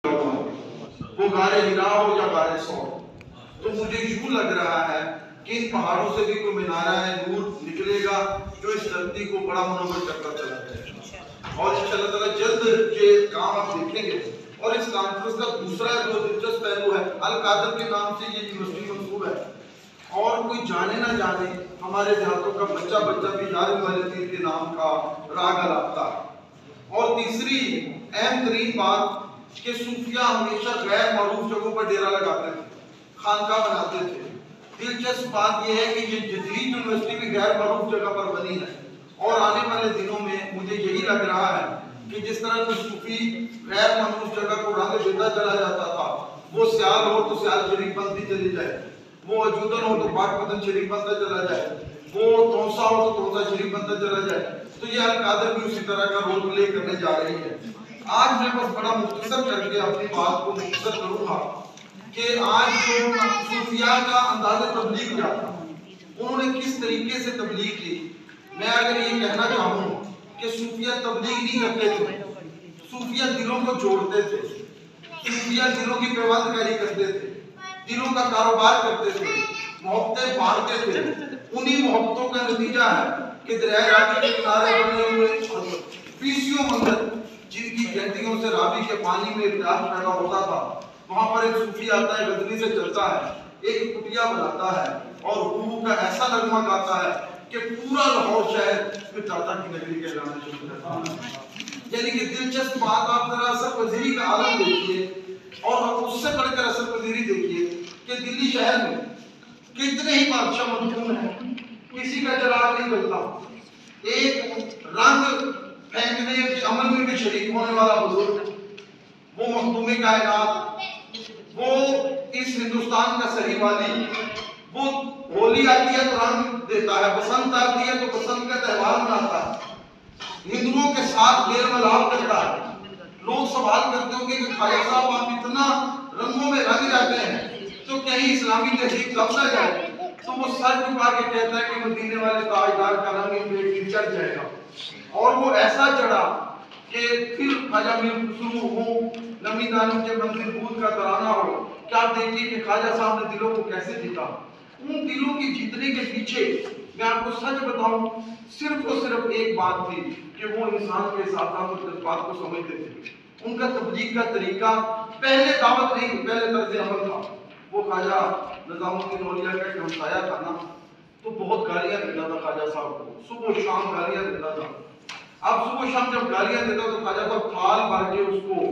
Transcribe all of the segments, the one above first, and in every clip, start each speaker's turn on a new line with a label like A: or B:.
A: وہ غار ہرا ہو یا غار ثور، تو مجھے یوں لگ رہا ہے کہ ان پہاڑوں سے بھی کوئی منارہ ہے، نور نکلے گا جو اس دھرتی کو بڑا منور کرتا چلا جائے گا۔ اور انشاءاللہ تعالیٰ جلد یہ کام آپ دیکھیں گے۔ اور اس کانفرنس کا دوسرا جو دلچسپ پہلو ہے، القادر کے نام سے یہ یونیورسٹی منسوب ہے، اور کوئی جانے نہ جانے ہمارے دیہاتوں کا بچہ بھی یار والدین کے نام کا راگ الاپتا ہے۔ اور تیسری اہم ترین بات کہ صوفیہ ہمیشہ غیر معروف جگہوں پر ڈیرا لگاتے تھے، خانقاہ بناتے تھے۔ دلچسپ بات یہ ہے کہ یہ جدید یونیورسٹی بھی غیر معروف جگہ پر بنی ہے، اور آنے والے دنوں میں مجھے یہی لگ رہا ہے کہ جس طرح کوئی صوفی غیر معروف جگہ کو رنگ دیتا چلا جاتا تھا، وہ سیال ہو تو سیال شریف بنتی چلی جائے، وہ اجودن ہو تو پاک پتن شریف بنتا چلا جائے، وہ تونسا ہو تو تونسا شریف بنتا چلا جائے، تو یہ القادر بھی اسی طرح کا رول پلے کرنے جا رہی ہے۔ آج میں بس بڑا مختصر کر کے اپنی بات کو مختصر کروں گا کہ آج جو صوفیاء کا انداز تبلیغ کیا تھا، انہوں نے کس طریقے سے تبلیغ کی۔ میں اگر یہ کہنا چاہوں کہ صوفیاء تبلیغ نہیں کرتے تھے، صوفیاء دلوں کو جوڑتے تھے، صوفیاء دلوں کی پیوند کاری کرتے تھے، دلوں کا کاروبار کرتے تھے، محبتیں بانٹتے تھے۔ انہی محبتوں کا نتیجہ ہے کہ دریائے راوی کے کنارے بنے ہوئے 20 مندر جن کی گھنٹیوں سے راوی کے پانی میں ارتیاح پیدا ہوتا تھا، وہاں پر ایک صوفی آتا ہے، غزنی سے چلتا ہے، ایک کٹیا بناتا ہے اور روح کا ایسا نغمہ گاتا ہے کہ پورا لاہور شہر پھر داتا کی نگری کے اعلان شروع کرتا ہے۔ یعنی کہ دلچسپ بات، آپ ذرا اثر پذیری کا عالم دیکھیے، اور اس سے بڑھ کر اثر پذیری دیکھیے کہ دلی شہر میں کتنے ہی بادشاہ مدفون ہیں، کسی کا چراغ نہیں جلتا۔ ایک رنگ پھینکنے کے عمل میں بھی شریک ہونے والا بزرگ، وہ مخدوم کائنات، وہ اس ہندوستان کا صحیح والی، وہ ہولی آتی ہے تو رنگ دیتا ہے، بسنت آتی ہے تو بسنت کا تہوار مناتا ہے، ہندوؤں کے ساتھ میل ملاپ کرتا ہے۔ لوگ سوال کرتے ہوں گے کہ خواجہ صاحب آپ اتنا رنگوں میں رنگ جاتے ہیں تو کہیں اسلامی تہذیب کب نہ جائے؟ تو وہ سر جھکا کے کہتا ہے کہ مدینے والے تاجدار کا رنگ ان پہ چڑھ جائے گا، اور وہ ایسا چڑھا کہ پھر خواجہ میر خسرو ہوں، نمی دانم کے منزل بود کا ترانہ ہو، کیا دیکھیے کہ خواجہ صاحب نے دلوں کو کیسے جیتا۔ ان دلوں کی جیتنے کے پیچھے میں آپ کو سچ بتاؤں صرف اور صرف ایک بات تھی کہ وہ انسان کے احساسات اور جذبات کو سمجھتے تھے۔ ان کا تبلیغ کا طریقہ پہلے دعوت نہیں، پہلے طرز عمل تھا۔ وہ خواجہ نظام الدین اولیاء کا ایک ہمسایہ تھا نا، تو بہت گالیاں دیتا تھا خواجہ صاحب کو، صبح و شام گالیاں دیتا تھا۔ اب صبح و شام جب گالیاں دیتا تو خواجہ صاحب تھال بھر کے اس کو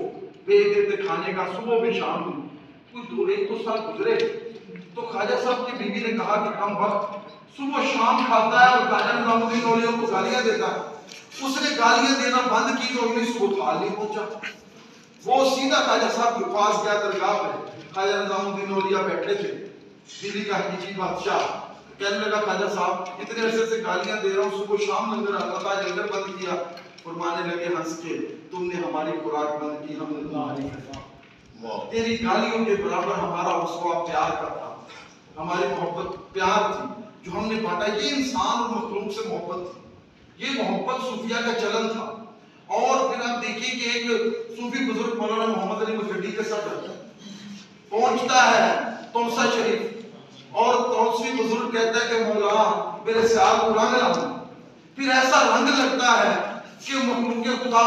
A: بھیج دیتے کھانے کا، صبح بھی شام بھی۔ کچھ ایک دو سال گزرے تو خواجہ صاحب کی بیوی نے کہا کہ کم وقت صبح و شام کھاتا ہے اور خواجہ نظام الدین اولیاء کو گالیاں دیتا ہے۔ اس نے گالیاں دینا بند کی تو انہیں صبح تھال نہیں پہنچا۔ وہ سیدھا خواجہ صاحب کے پاس گیا درگاہ میں، خواجہ نظام الدین اولیاء بیٹھے تھے، دلی کا حقیقی بادشاہ۔ کہنے لگا خواجہ صاحب اتنے عرصے سے گالیاں دے رہا ہوں، صبح شام لنگر آتا تھا، لنگر بند کیا۔ فرمانے لگے ہنس کے، تم نے ہماری خوراک بند کی، ہم نے تمہاری خوراک۔ تیری گالیوں کے برابر ہمارا اسوا پیار کا تھا، ہماری محبت پیار تھی جو ہم نے بانٹا۔ یہ انسان اور مخلوق سے محبت تھی، یہ محبت صوفیہ کا چلن تھا۔ اور پھر آپ دیکھیں کہ ایک صوفی بزرگ مولانا محمد علی مشہدی کے ساتھ جاتا ہے، پہنچتا ہے تونسا شریف، اور تونسوی بزرگ کہتا ہے کہ مولا میرے سیال کو رنگ لاؤں۔ پھر ایسا رنگ لگتا ہے کہ مخلوق خدا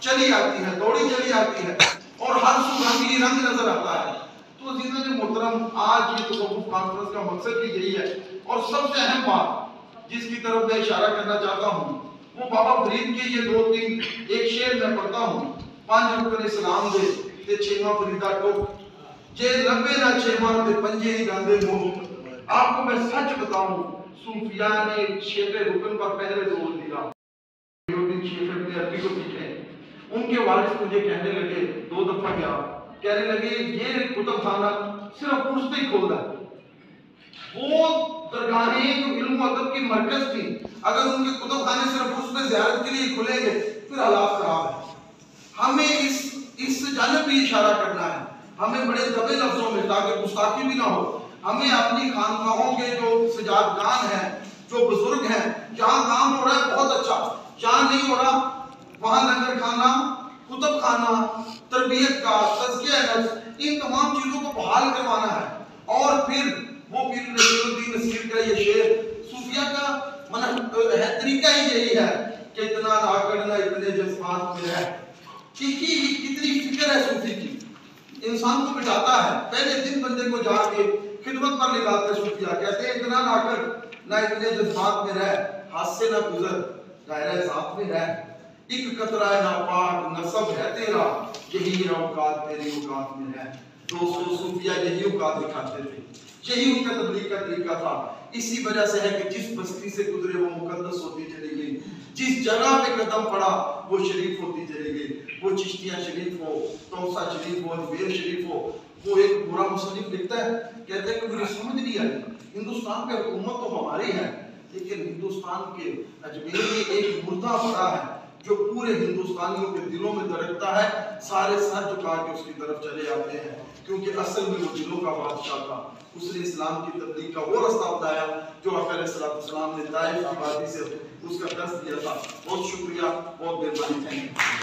A: چلی آتی ہے، دوڑی چلی آتی ہے، اور ہر سو رنگ ہی رنگ نظر آتا ہے۔ تو عزیزاً محترم، آج یہ تصوف کانفرنس کا مقصد بھی یہی ہے، اور سب سے اہم بات جس کی طرف میں اشارہ کرنا چاہتا ہوں وہ بابا فرید کے یہ دو تین ایک شعر میں پڑھتا ہوں۔ 5 رکن اسلام دے تے 6واں فریدہ ٹوک، جے لبے نہ 6واں تے 5 ہی گاندے منہ۔ آپ کو میں سچ بتاؤں، صوفیاء نے 6 رکن پر پہلے زور دیا۔ شیخ ابن عربی کو سیکھیں، ان کے وارث مجھے کہنے لگے، 2 دفعہ گیا، کہنے لگے یہ کتب خانہ صرف اس پہ ہی کھولتا ہے۔ وہ درگاہیں جو علم و ادب کی مرکز تھی، اگر ان کے کتب خانے صرف اس پہ زیارت کے لیے کھلیں گے پھر حالات خراب ہے۔ ہمیں اس جانب بھی اشارہ کرنا ہے، ہمیں بڑے دبے لفظوں میں، تاکہ گستاخی بھی نہ ہو، ہمیں اپنی خانقاہوں کے جو سجادگان ہیں، جو بزرگ ہیں، جہاں کام ہو رہا ہے بہت اچھا، جہاں نہیں ہو رہا وہاں لنگر کھانا کتب خانہ، تربیت کا، تزکیہ نفس، ان تمام چیزوں کو بحال کروانا ہے۔ اور پھر وہ پیر نصیر الدین نصیر کا یہ شعر، صوفیہ کا طریقہ ہی یہی ہے کہ اتنا نہ کرنا اتنے جذبات میں رہ۔ کتنی فکر ہے صوفی کی، انسان کو بٹھاتا ہے، پہلے دن بندے کو جا کے خدمت پر لگاتے ہیں صوفیہ، کہتے ہیں اتنا نہ کر نہ اتنے جذبات میں رہ، ہاتھ سے نہ گزر دائرہ ذات میں رہ، ایک قطرہ ناپاک نصب ہے تیرا، یہی اوقات تیری اوقات میں ہے۔ دوستو صوفیہ یہی اوقات دکھاتے تھے، یہی ان کا تبلیغ کا طریقہ تھا۔ اسی وجہ سے ہے کہ جس بستی سے گزرے وہ مقدس ہوتی چلی گئی، جس جگہ پہ قدم پڑا وہ شریف ہوتی چلی گئی۔ وہ چشتیہ شریف ہو، توسا شریف ہو، اجمیر شریف ہو۔ وہ ایک برا مصنف لکھتا ہے، کہتے ہیں کہ مجھے سمجھ نہیں آئی، ہندوستان پہ حکومت تو ہماری ہے، لیکن ہندوستان کے اجمیر میں ایک مردہ پڑا ہے جو پورے ہندوستانیوں کے دلوں میں دھڑکتا ہے، سارے سر جھکا کے اس کی طرف چلے آتے ہیں، کیونکہ اصل میں وہ دلوں کا بادشاہ تھا۔ اس نے اسلام کی تبلیغ کا وہ رستہ بتایا جو آقا علیہ السلام نے طائف کی وادی سے اس کا درس دیا تھا۔ بہت شکریہ، بہت مہربانی، تھینک یو۔